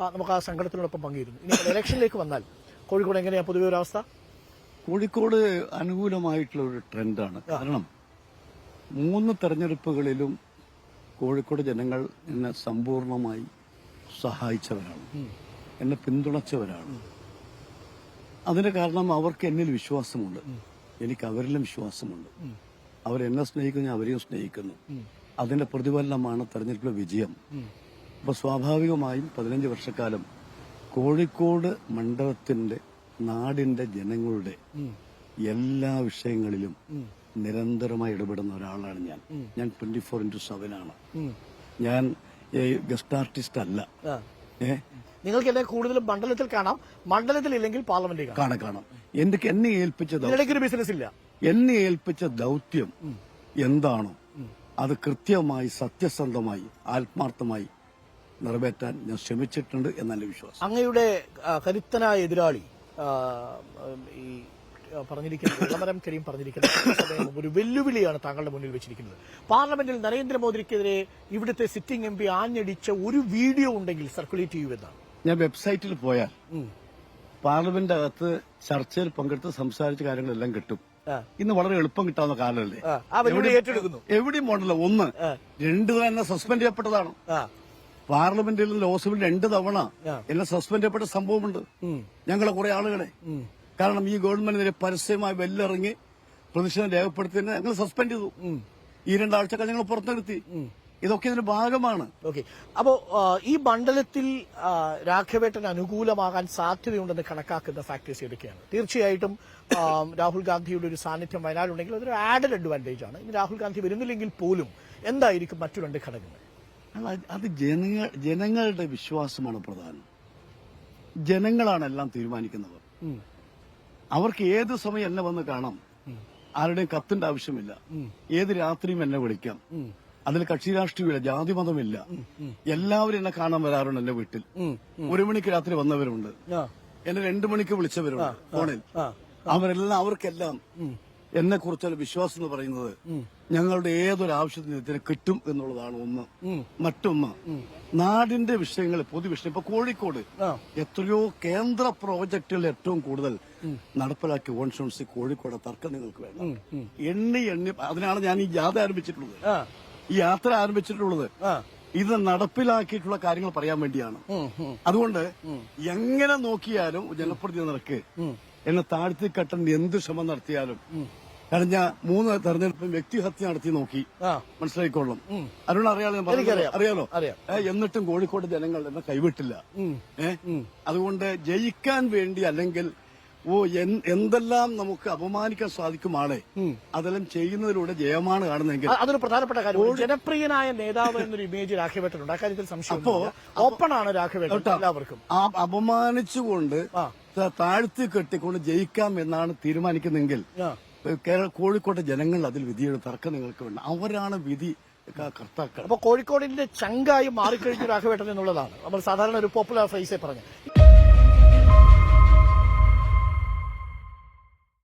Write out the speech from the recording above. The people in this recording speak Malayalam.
നമുക്ക് ആ സങ്കടത്തിനോടൊപ്പം പങ്കുചേരുന്നു. ഇനി ഇലക്ഷനിലേക്ക് വന്നാൽ കോഴിക്കോട് എങ്ങനെയാ പൊതുവെ ഒരു അവസ്ഥ? കോഴിക്കോട് അനുകൂലമായിട്ടുള്ള ഒരു ട്രെൻഡാണ്. കാരണം 3 തെരഞ്ഞെടുപ്പുകളിലും കോഴിക്കോട് ജനങ്ങൾ എന്നെ സമ്പൂർണമായി സഹായിച്ചവരാണ്, എന്നെ പിന്തുണച്ചവരാണ്. അതിന് കാരണം അവർക്ക് എന്നിൽ വിശ്വാസമുണ്ട്, എനിക്ക് അവരിലും വിശ്വാസമുണ്ട്. അവരെന്നെ സ്നേഹിക്കുന്നു, ഞാൻ അവരെയും സ്നേഹിക്കുന്നു. അതിന്റെ പ്രതിഫലനമാണ് തെരഞ്ഞെടുപ്പിലെ വിജയം. അപ്പൊ സ്വാഭാവികമായും 15 വർഷക്കാലം കോഴിക്കോട് മണ്ഡലത്തിന്റെ നാടിന്റെ ജനങ്ങളുടെ എല്ലാ വിഷയങ്ങളിലും നിരന്തരമായി ഇടപെടുന്ന ഒരാളാണ് ഞാൻ. 24/7 ആണ്. ഞാൻ ഗസ്റ്റ് ആർട്ടിസ്റ്റ് അല്ല. നിങ്ങൾക്ക് എന്നെ കൂടുതലും മണ്ഡലത്തിൽ കാണാം, മണ്ഡലത്തിൽ ഇല്ലെങ്കിൽ പാർലമെന്റിൽ കാണാം. എന്നെ ബിസിനസ് ഇല്ല. എന്നെ ഏൽപ്പിച്ച ദൗത്യം എന്താണോ അത് കൃത്യമായി, സത്യസന്ധമായി, ആത്മാർത്ഥമായി നിറവേറ്റാൻ ഞാൻ ശ്രമിച്ചിട്ടുണ്ട് എന്നാണ് വിശ്വാസം. അങ്ങയുടെ കരുത്തനായ എതിരാളി ഈ പറഞ്ഞിരിക്കുന്നത് ഇളമരം കരീം പറഞ്ഞിരിക്കുന്നത് ഒരു വെല്ലുവിളിയാണ് താങ്കളുടെ മുന്നിൽ വെച്ചിരിക്കുന്നത്. പാർലമെന്റിൽ നരേന്ദ്രമോദിക്കെതിരെ ഇവിടുത്തെ സിറ്റിംഗ് എം പി ആഞ്ഞടിച്ച ഒരു വീഡിയോ ഉണ്ടെങ്കിൽ സർക്കുലേറ്റ് ചെയ്യുമെന്നാണ്. ഞാൻ വെബ്സൈറ്റിൽ പോയാൽ പാർലമെന്റ് അകത്ത് ചർച്ചയിൽ പങ്കെടുത്ത് സംസാരിച്ച കാര്യങ്ങളെല്ലാം കിട്ടും. ഇന്ന് വളരെ എളുപ്പം കിട്ടാവുന്ന കാലമല്ലേ? എവിടെയും മോഡല 1, 2 തന്നെ സസ്പെൻഡ് ചെയ്യപ്പെട്ടതാണ്. പാർലമെന്റിൽ ലോക്സഭയിൽ 2 തവണ എന്നെ സസ്പെൻഡ് ചെയ്യപ്പെട്ട സംഭവമുണ്ട്. ഞങ്ങളെ കുറെ ആളുകളെ. കാരണം ഈ ഗവൺമെന്റിനെ പരസ്യമായി വെല്ലിറങ്ങി പ്രതിഷേധം രേഖപ്പെടുത്തിയതിനെ ഞങ്ങൾ സസ്പെൻഡ് ചെയ്തു. ഈ 2 ആഴ്ചക്കാർ ഞങ്ങൾ പുറത്തു നിർത്തി. ഇതൊക്കെ ഇതിന്റെ ഭാഗമാണ്. ഓക്കെ, അപ്പോ ഈ മണ്ഡലത്തിൽ രാഘവേട്ടന് അനുകൂലമാകാൻ സാധ്യതയുണ്ടെന്ന് കണക്കാക്കുന്ന ഫാക്ടേഴ്സ് ഏതൊക്കെയാണ്? തീർച്ചയായിട്ടും രാഹുൽ ഗാന്ധിയുടെ ഒരു സാന്നിധ്യം വയനാടുണ്ടെങ്കിൽ അതൊരു ആഡഡ് അഡ്വാൻറ്റേജ് ആണ്. ഇനി രാഹുൽ ഗാന്ധി വരുന്നില്ലെങ്കിൽ പോലും എന്തായിരിക്കും മറ്റു 2 ഘടകങ്ങൾ? അത് ജനങ്ങളുടെ വിശ്വാസമാണ് പ്രധാനം. ജനങ്ങളാണ് എല്ലാം തീരുമാനിക്കുന്നവർ. അവർക്ക് ഏത് സമയം എന്നെ വന്ന് കാണാം. ആരുടെയും കത്തിന്റെ ആവശ്യമില്ല. ഏത് രാത്രിയും എന്നെ വിളിക്കാം. അതിൽ കക്ഷി രാഷ്ട്രീയമില്ല, ജാതി മതമില്ല. എല്ലാവരും എന്നെ കാണാൻ വരാറുണ്ട്. എന്റെ വീട്ടിൽ 1 മണിക്ക് രാത്രി വന്നവരുണ്ട്, എന്നെ 2 മണിക്ക് വിളിച്ചവരുണ്ട് ഫോണിൽ. അവർക്കെല്ലാം എന്നെ കുറിച്ചുള്ള വിശ്വാസം എന്ന് പറയുന്നത് ഞങ്ങളുടെ ഏതൊരു ആവശ്യത്തിന് ഇതിന് കിട്ടും എന്നുള്ളതാണ് ഒന്ന്. മറ്റൊന്ന്, നാടിന്റെ വിഷയങ്ങൾ, പൊതുവിഷയം. ഇപ്പൊ കോഴിക്കോട് എത്രയോ കേന്ദ്ര പ്രോജക്ടുകൾ ഏറ്റവും കൂടുതൽ നടപ്പിലാക്കിയ കോൺസ്റ്റിറ്റ്യുവൻസി കോഴിക്കോട്. തർക്കം നിങ്ങൾക്ക് വേണം. എണ്ണി അതിനാണ് ഞാൻ ഈ യാത്ര ആരംഭിച്ചിട്ടുള്ളത്. ഇത് നടപ്പിലാക്കിയിട്ടുള്ള കാര്യങ്ങൾ പറയാൻ വേണ്ടിയാണ്. അതുകൊണ്ട് എങ്ങനെ നോക്കിയാലും ജനപ്രതിനിധി നിരക്ക് എന്നെ താഴ്ത്തി കെട്ടാൻ എന്ത് ശ്രമം നടത്തിയാലും, കഴിഞ്ഞ 3 തെരഞ്ഞെടുപ്പിൽ വ്യക്തിഹത്യ നടത്തി നോക്കി, മനസ്സിലായിക്കോളും. അരുൺ അറിയാലോ. എന്നിട്ടും കോഴിക്കോട് ജനങ്ങൾ എന്നെ കൈവിട്ടില്ല. അതുകൊണ്ട് ജയിക്കാൻ വേണ്ടി, അല്ലെങ്കിൽ എന്തെല്ലാം നമുക്ക് അപമാനിക്കാൻ സാധിക്കും ആളെ, അതെല്ലാം ചെയ്യുന്നതിലൂടെ ജയമാണ് കാണുന്നതെങ്കിൽ അതൊരു പ്രധാനപ്പെട്ട കാര്യം. ജനപ്രിയനായ നേതാവ് എന്നൊരു ഇമേജ് രാഘവേട്ടനുണ്ട്. അക്കാര്യത്തിൽ സംശയം. ഓപ്പൺ ആണ് രാഘവേട്ടൻ എല്ലാവർക്കും. അപമാനിച്ചുകൊണ്ട് താഴ്ത്തി കെട്ടിക്കൊണ്ട് ജയിക്കാം എന്നാണ് തീരുമാനിക്കുന്നെങ്കിൽ കോഴിക്കോട്ടെ ജനങ്ങൾ അതിൽ വിധിയുടെ തർക്കം നിങ്ങൾക്ക് വേണ്ട. അവരാണ് വിധി കർത്താക്കൾ. അപ്പൊ കോഴിക്കോടിന്റെ ചങ്കായി മാറിക്കഴിഞ്ഞു രാഘവേട്ടൻ എന്നുള്ളതാണ് നമ്മൾ സാധാരണ ഒരു പോപ്പുലർ ഫ്രേസെ പറഞ്ഞു.